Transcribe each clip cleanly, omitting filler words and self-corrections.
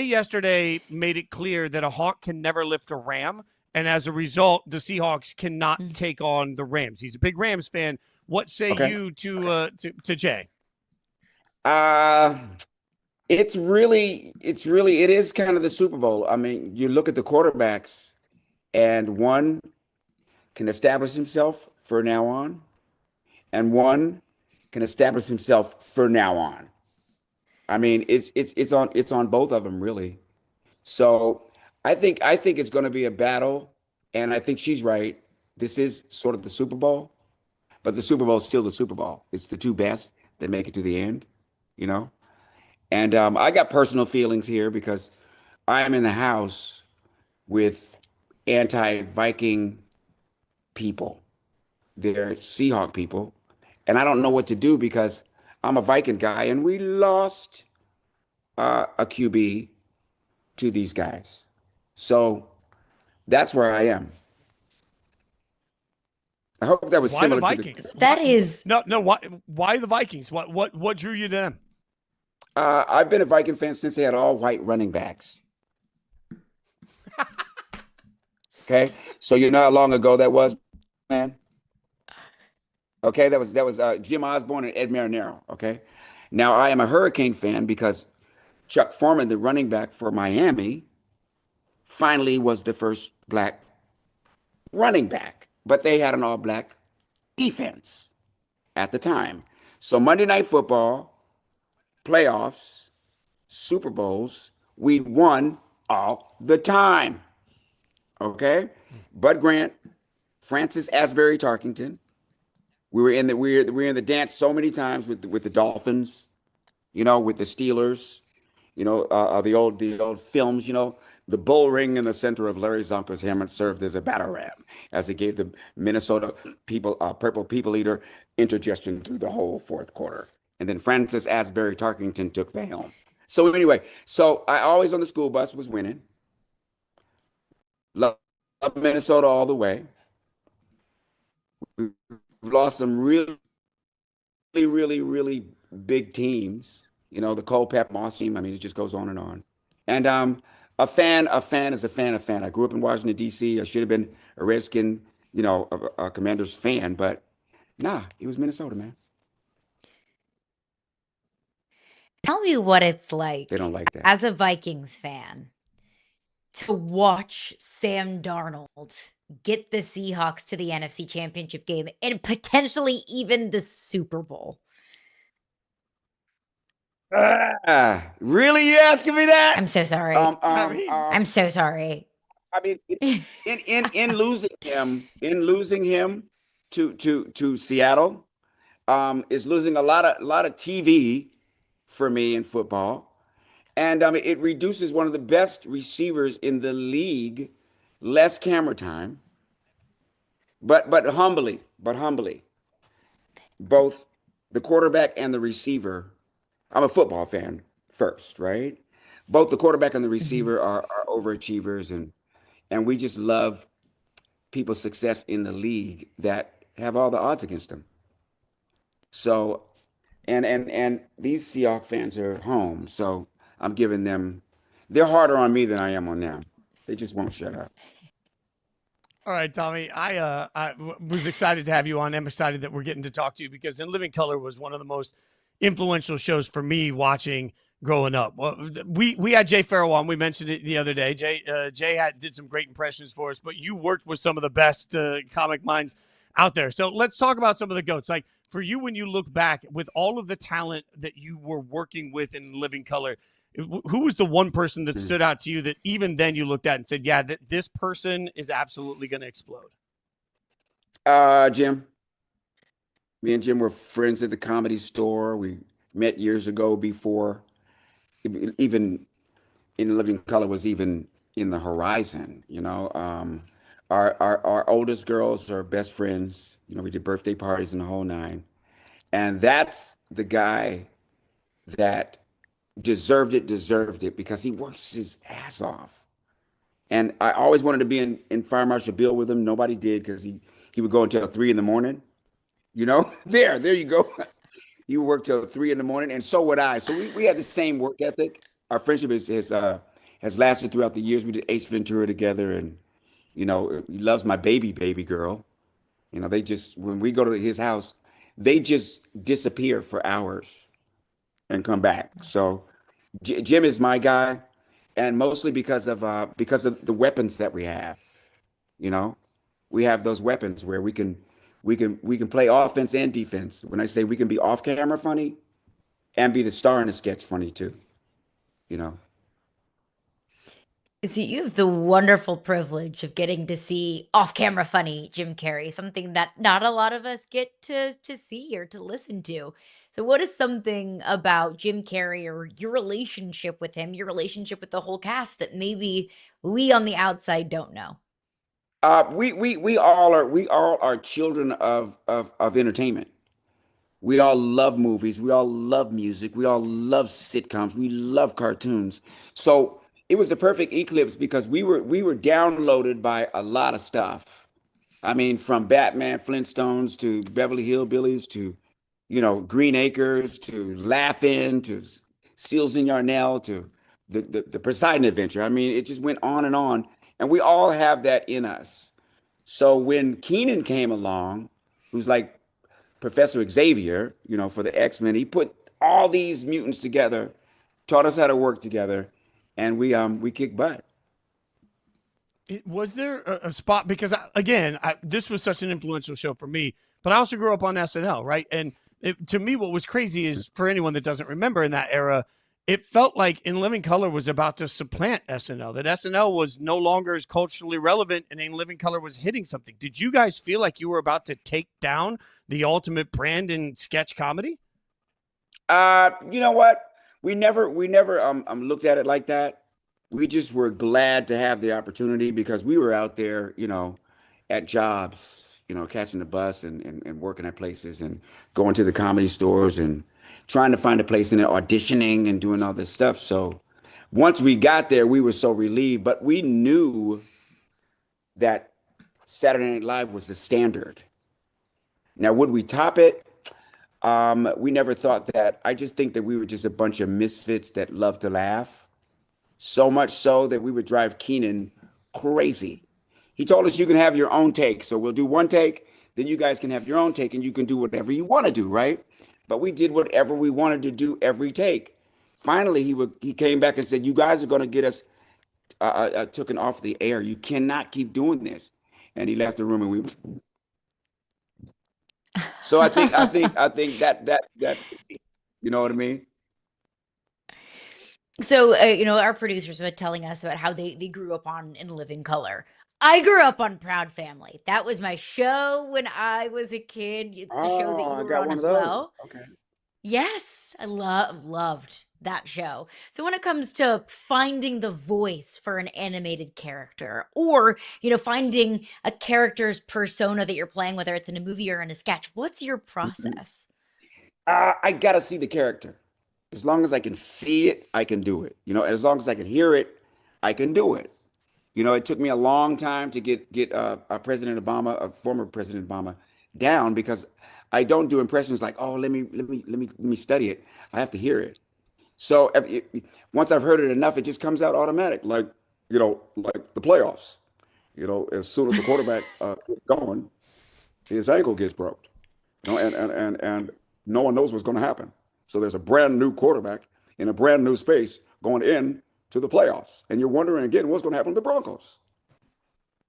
yesterday made it clear that a Hawk can never lift a Ram, and as a result, the Seahawks cannot take on the Rams. He's a big Rams fan. What say you to Jay? It is kind of the Super Bowl. I mean, you look at the quarterbacks, and one can establish himself for now on, and one can establish himself for now on. I mean, it's on both of them really. So I think it's going to be a battle, and I think she's right. This is sort of the Super Bowl, but the Super Bowl is still the Super Bowl. It's the two best that make it to the end, you know. And I got personal feelings here because I am in the house with anti-Viking people. They're Seahawk people, and I don't know what to do because I'm a Viking guy, and we lost a QB to these guys. So that's where I am. I hope that was similar to the That is no. Why the Vikings? What drew you to them? I've been a Viking fan since they had all white running backs. Okay, so you know how long ago that was, man. Okay, that was Jim Osborne and Ed Marinaro. Okay, now I am a Hurricane fan because Chuck Foreman, the running back for Miami, finally was the first black running back, but they had an all-black defense at the time. So Monday Night Football, playoffs, Super Bowls, we won all the time. Okay, Bud Grant, Francis Asbury Tarkington. We were in the dance so many times with the Dolphins, you know, with the Steelers, you know, the old films, you know, the bull ring in the center of Larry Zonko's helmet served as a batter ram as it gave the Minnesota people, Purple People Eater, indigestion through the whole fourth quarter. And then Francis Asbury Tarkington took the helm. So anyway, so I always on the school bus was winning. Love Minnesota all the way. We've lost some really big teams. You know, the Cole Pep Moss team. I mean, it just goes on and on. And a fan is a fan. I grew up in Washington, D.C. I should have been a Redskin, you know, a Commanders fan, but nah, it was Minnesota, man. Tell me what it's like They don't like that. as a Vikings fan to watch Sam Darnold get the Seahawks to the NFC Championship game and potentially even the Super Bowl. Really? You asking me that? I'm so sorry. I'm so sorry. I mean, in losing him to Seattle, is losing a lot of TV for me in football, and it reduces one of the best receivers in the league, less camera time. But humbly, both the quarterback and the receiver. I'm a football fan first, right? Both the quarterback and the receiver are overachievers, and we just love people's success in the league that have all the odds against them. So, and these Seahawks fans are home, so I'm giving them. They're harder on me than I am on them. They just won't shut up. All right, Tommy, I was excited to have you on. I'm excited that we're getting to talk to you because In Living Color was one of the most influential shows for me watching growing up. Well, we had Jay Farrell on. We mentioned it the other day. Jay did some great impressions for us, but you worked with some of the best comic minds out there. So let's talk about some of the GOATs. Like for you, when you look back with all of the talent that you were working with in Living Color, who was the one person that stood out to you that even then you looked at and said, yeah, that this person is absolutely going to explode? Jim. Me and Jim were friends at the Comedy Store. We met years ago before even In Living Color was even in the horizon, you know. Our oldest girls are best friends. You know, we did birthday parties and the whole nine. And that's the guy that deserved it because he works his ass off. And I always wanted to be in Fire Marshal Bill with him. Nobody did because he would go until 3 a.m. You know, there you go. You work till 3 a.m, and so would I. So we had the same work ethic. our friendship has lasted throughout the years. We did Ace Ventura together, and he loves my baby girl. They just when we go to his house, they just disappear for hours and come back. So Jim is my guy, and mostly because of the weapons that we have. You know, we have those weapons where we can play offense and defense. When I say we can be off camera funny and be the star in the sketch funny too. You know. See, you have the wonderful privilege of getting to see off-camera funny Jim Carrey, something that not a lot of us get to see or to listen to. So what is something about Jim Carrey or your relationship with him, your relationship with the whole cast that maybe we on the outside don't know? We all are children of entertainment. We all love movies. We all love music. We all love sitcoms. We love cartoons. So it was a perfect eclipse because we were downloaded by a lot of stuff. I mean, from Batman, Flintstones to Beverly Hillbillies to Green Acres to Laugh-In to Seals and Yarnell to the Poseidon Adventure. I mean, it just went on, and we all have that in us. So when Keenan came along, who's like Professor Xavier, for the X-Men. He put all these mutants together, taught us how to work together, and we kick butt. Was there a spot because again, this was such an influential show for me, but I also grew up on SNL, right? And to me, what was crazy is for anyone that doesn't remember in that era, it felt like In Living Color was about to supplant SNL. That SNL was no longer as culturally relevant, and In Living Color was hitting something. Did you guys feel like you were about to take down the ultimate brand in sketch comedy? You know what? We never looked at it like that. We just were glad to have the opportunity because we were out there, at jobs, catching the bus and working at places and going to the comedy stores and trying to find a place in it, auditioning and doing all this stuff. So once we got there, we were so relieved, but we knew that Saturday Night Live was the standard. Now, would we top it? We never thought that. I just think that we were just a bunch of misfits that loved to laugh. So much so that we would drive Keenan crazy. He told us you can have your own take. So we'll do one take, then you guys can have your own take and you can do whatever you want to do, right? But we did whatever we wanted to do every take. Finally, he came back and said, "You guys are going to get us taken off the air. You cannot keep doing this." And he left the room and we. So I think that's you know what I mean? So, our producers were telling us about how they grew up on In Living Color. I grew up on Proud Family. That was my show when I was a kid. It's a show that Oh, you I were got on one of as those. well. Okay. Yes, I loved that show. So when it comes to finding the voice for an animated character or, finding a character's persona that you're playing, whether it's in a movie or in a sketch, what's your Mhm. process? I gotta see the character. As long as I can see it, I can do it. As long as I can hear it, I can do it. It took me a long time to get President Obama, former President Obama, down because I don't do impressions like, oh, let me study it. I have to hear it. So once I've heard it enough, it just comes out automatic, like the playoffs. As soon as the quarterback gets going, his ankle gets broke. And no one knows what's going to happen. So there's a brand new quarterback in a brand new space going in to the playoffs, and you're wondering again what's going to happen to the Broncos.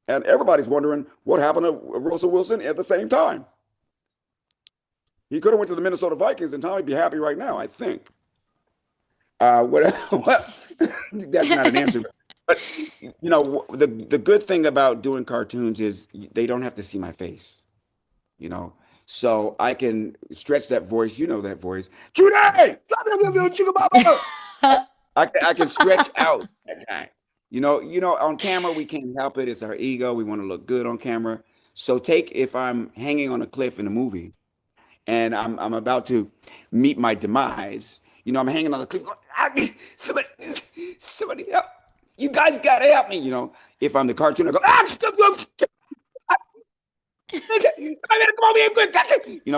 And everybody's wondering what happened to Russell Wilson at the same time. He could have went to the Minnesota Vikings, and Tommy'd be happy right now, I think. What? That's not an answer. But the good thing about doing cartoons is they don't have to see my face. You know, so I can stretch that voice. You know that voice. Today, I can stretch out that guy. On camera we can't help it. It's our ego. We want to look good on camera. So take if I'm hanging on a cliff in a movie and I'm about to meet my demise. I'm hanging on the cliff. Going, somebody help! You guys gotta help me. If I'm the cartoon, I go. Come over here quick.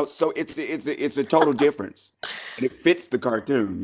So it's a total difference, and it fits the cartoon.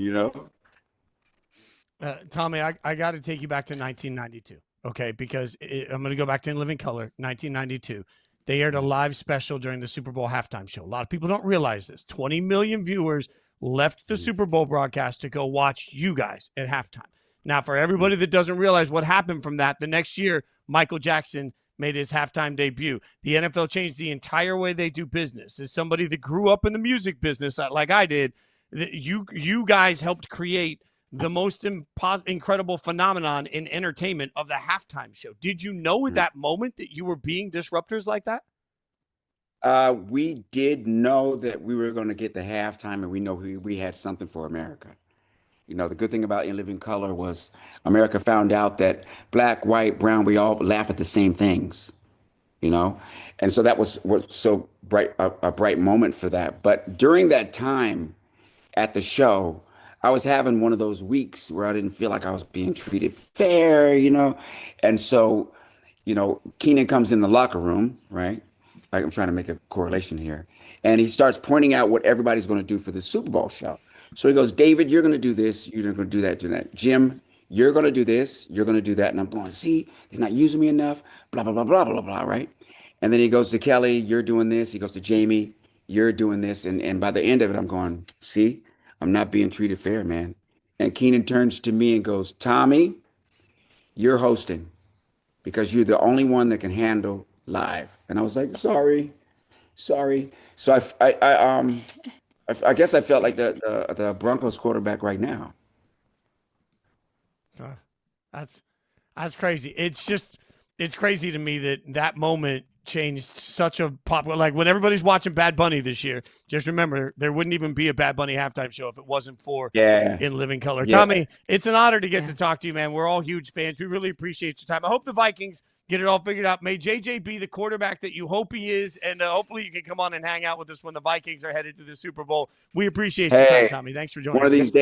Tommy, I got to take you back to 1992, okay? Because I'm going to go back to In Living Color, 1992. They aired a live special during the Super Bowl halftime show. A lot of people don't realize this. 20 million viewers left the Super Bowl broadcast to go watch you guys at halftime. Now, for everybody that doesn't realize what happened from that, the next year, Michael Jackson made his halftime debut. The NFL changed the entire way they do business. As somebody that grew up in the music business like I did, you guys helped create the most incredible phenomenon in entertainment of the halftime show. Did you know at that moment that you were being disruptors like that? We did know that we were going to get the halftime, and we know we had something for America. You know, the good thing about In Living Color was America found out that black, white, brown, we all laugh at the same things, you know? And so that was so bright, a bright moment for that. But during that time at the show, I was having one of those weeks where I didn't feel like I was being treated fair, you know? And so, you know, Keenan comes in the locker room, right? Like, I'm trying to make a correlation here. And he starts pointing out what everybody's going to do for the Super Bowl show. So he goes, David, you're going to do this. You're going to do that, do that. Jim, you're going to do this. You're going to do that. And I'm going, see, they're not using me enough, blah, blah, blah, blah, blah, blah, right? And then he goes to Kelly, you're doing this. He goes to Jamie, you're doing this. And by the end of it, I'm going, see, I'm not being treated fair, man. And Keenan turns to me and goes, Tommy, you're hosting because you're the only one that can handle live. And I was like, sorry. So I guess I felt like the Broncos quarterback right now. That's crazy. It's crazy to me that moment changed such a popular, like when everybody's watching Bad Bunny this year, just remember there wouldn't even be a Bad Bunny halftime show if it wasn't for In Living Color. Yeah. Tommy, it's an honor to get to talk to you, man. We're all huge fans. We really appreciate your time. I hope the Vikings get it all figured out. May JJ be the quarterback that you hope he is, and hopefully you can come on and hang out with us when the Vikings are headed to the Super Bowl. We appreciate your time, Tommy. Thanks for joining us. One of these days.